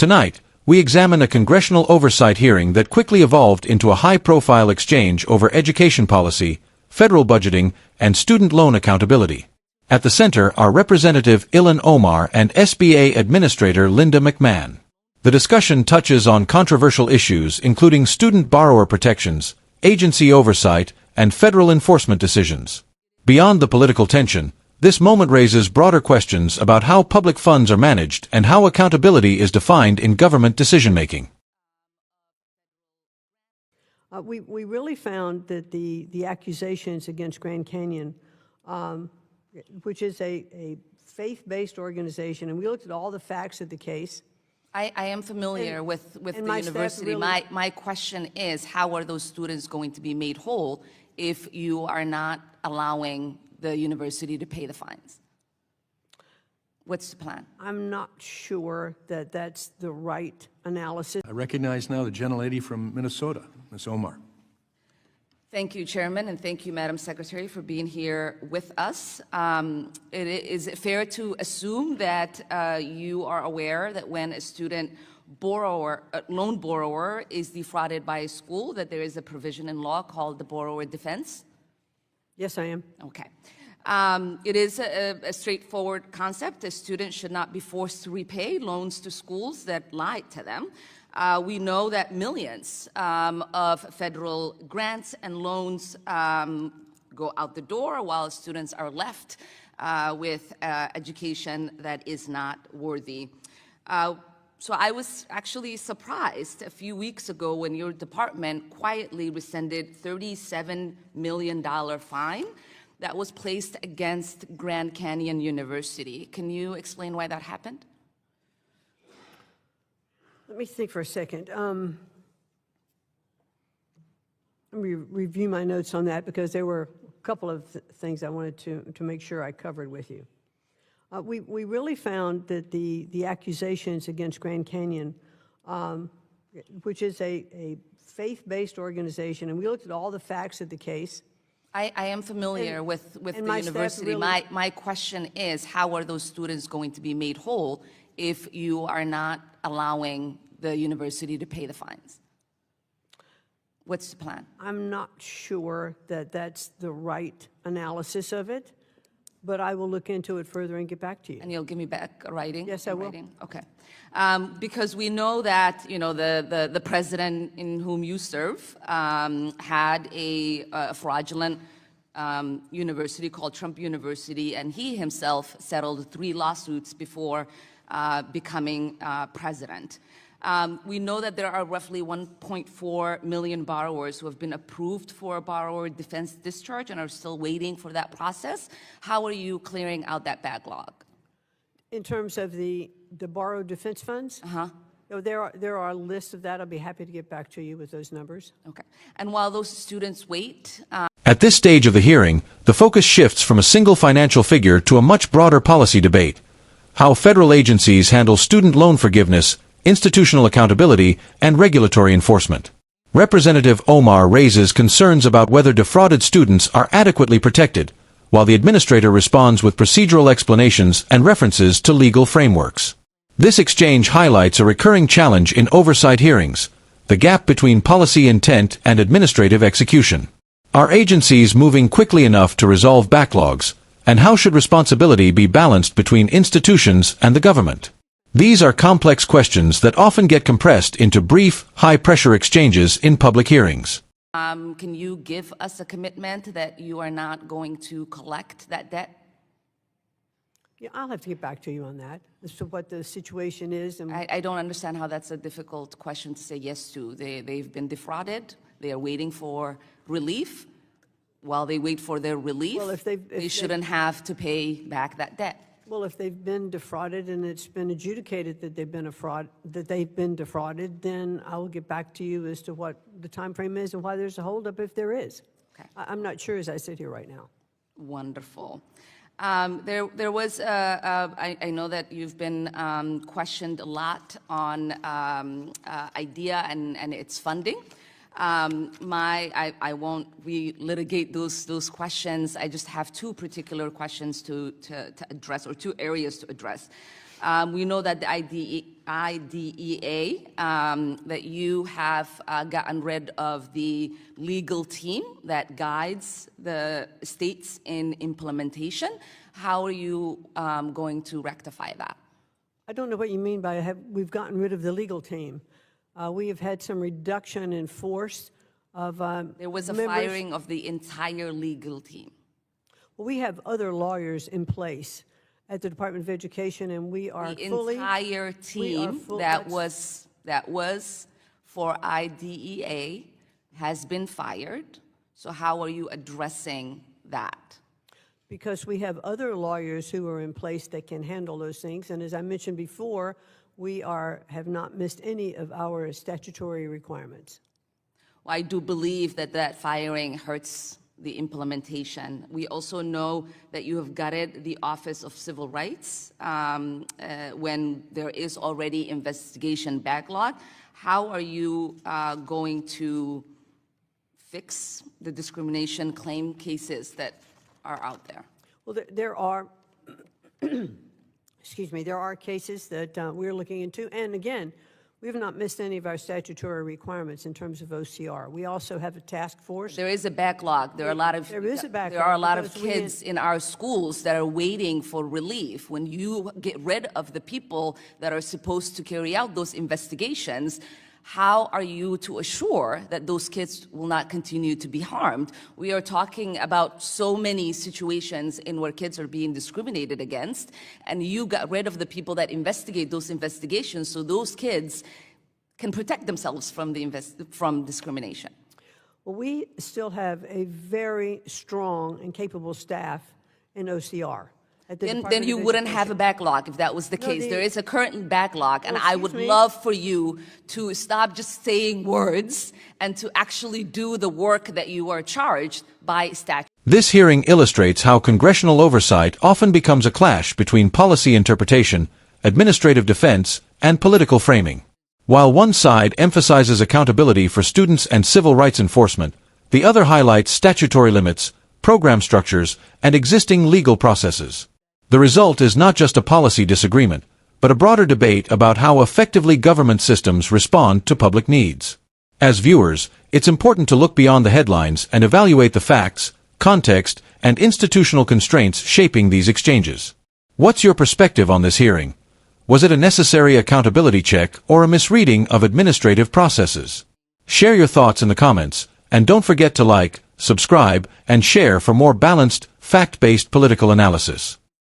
Tonight, we examine a congressional oversight hearing that quickly evolved into a high-profile exchange over education policy, federal budgeting, and student loan accountability. At the center are Representative Ilhan Omar and SBA Administrator Linda McMahon. The discussion touches on controversial issues including student borrower protections, agency oversight, and federal enforcement decisions. Beyond the political tension, this moment raises broader questions about how public funds are managed and how accountability is defined in government decision-making. We really found that the accusations against Grand Canyon, which is a faith-based organization, and we looked at all the facts of the case. I am familiar with the university. My question is, how are those students going to be made whole if you are not allowing the university to pay the fines? What's the plan? I'm not sure that that's the right analysis. I recognize now the gentlelady from Minnesota, Ms. Omar. Thank you, Chairman, and thank you, Madam Secretary, for being here with us. Is it fair to assume that you are aware that when a loan borrower is defrauded by a school, that there is a provision in law called the borrower defense? Yes, I am. Okay. It is a straightforward concept. A student should not be forced to repay loans to schools that lied to them. We know that millions of federal grants and loans go out the door while students are left with education that is not worthy. So I was actually surprised a few weeks ago when your department quietly rescinded $37 million fine that was placed against Grand Canyon University. Can you explain why that happened? Let me think for a second. Let me review my notes on that because there were a couple of things I wanted to make sure I covered with you. We really found that the accusations against Grand Canyon, which is a faith-based organization, and we looked at all the facts of the case. I am familiar with the university. My question is, how are those students going to be made whole if you are not allowing the university to pay the fines? What's the plan? I'm not sure that that's the right analysis of it, but I will look into it further and get back to you. And you'll give me back a writing? Yes, I will. Writing? Okay. Because we know that, you know, the president in whom you serve had a fraudulent university called Trump University, and he himself settled 3 lawsuits before becoming president. We know that there are roughly 1.4 million borrowers who have been approved for a borrower defense discharge and are still waiting for that process. How are you clearing out that backlog? In terms of the borrowed defense funds? Uh-huh. You know, there are lists of that. I'll be happy to get back to you with those numbers. Okay. And while those students wait... At this stage of the hearing, the focus shifts from a single financial figure to a much broader policy debate. How federal agencies handle student loan forgiveness, institutional accountability, and regulatory enforcement. Representative Omar raises concerns about whether defrauded students are adequately protected, while the administrator responds with procedural explanations and references to legal frameworks. This exchange highlights a recurring challenge in oversight hearings, the gap between policy intent and administrative execution. Are agencies moving quickly enough to resolve backlogs, and how should responsibility be balanced between institutions and the government? These are complex questions that often get compressed into brief, high-pressure exchanges in public hearings. Can you give us a commitment that you are not going to collect that debt? Yeah, I'll have to get back to you on that as to what the situation is. And I don't understand how that's a difficult question to say yes to. They've been defrauded. They are waiting for relief. While they wait for their relief, well, they shouldn't have to pay back that debt. Well, if they've been defrauded and it's been adjudicated that they've been defrauded, then I will get back to you as to what the time frame is and why there's a holdup if there is. Okay. I'm not sure as I sit here right now. Wonderful. There was, I know that you've been questioned a lot on IDEA and its funding. I won't re-litigate those questions. I just have 2 particular questions to address, or 2 areas to address. We know that the IDEA, that you have gotten rid of the legal team that guides the states in implementation. How are you going to rectify that? I don't know what you mean by we've gotten rid of the legal team. We have had some reduction in force of There was a members. firing of the entire legal team. Well, we have other lawyers in place at the Department of Education, and we are The fully... entire team that was for IDEA has been fired. So how are you addressing that? Because we have other lawyers who are in place that can handle those things. And as I mentioned before, we have not missed any of our statutory requirements. Well, I do believe that that firing hurts the implementation. We also know that you have gutted the Office of Civil Rights when there is already investigation backlog. How are you going to fix the discrimination claim cases that are out there? Well, there are, excuse me, there are cases that we're looking into. And again, we have not missed any of our statutory requirements in terms of OCR. We also have a task force. There is a backlog. There are a lot of There is a backlog There are a lot of because we kids in our schools that are waiting for relief. When you get rid of the people that are supposed to carry out those investigations, how are you to assure that those kids will not continue to be harmed? We are talking about so many situations in where kids are being discriminated against, and you got rid of the people that investigate those investigations so those kids can protect themselves from from discrimination. Well, we still have a very strong and capable staff in OCR. Then you wouldn't have a backlog if that was the case. There is a current backlog, and I would me. love for you to stop just saying words and to actually do the work that you are charged by statute. This hearing illustrates how congressional oversight often becomes a clash between policy interpretation, administrative defense, and political framing. While one side emphasizes accountability for students and civil rights enforcement, the other highlights statutory limits, program structures, and existing legal processes. The result is not just a policy disagreement, but a broader debate about how effectively government systems respond to public needs. As viewers, it's important to look beyond the headlines and evaluate the facts, context, and institutional constraints shaping these exchanges. What's your perspective on this hearing? Was it a necessary accountability check or a misreading of administrative processes? Share your thoughts in the comments, and don't forget to like, subscribe, and share for more balanced, fact-based political analysis.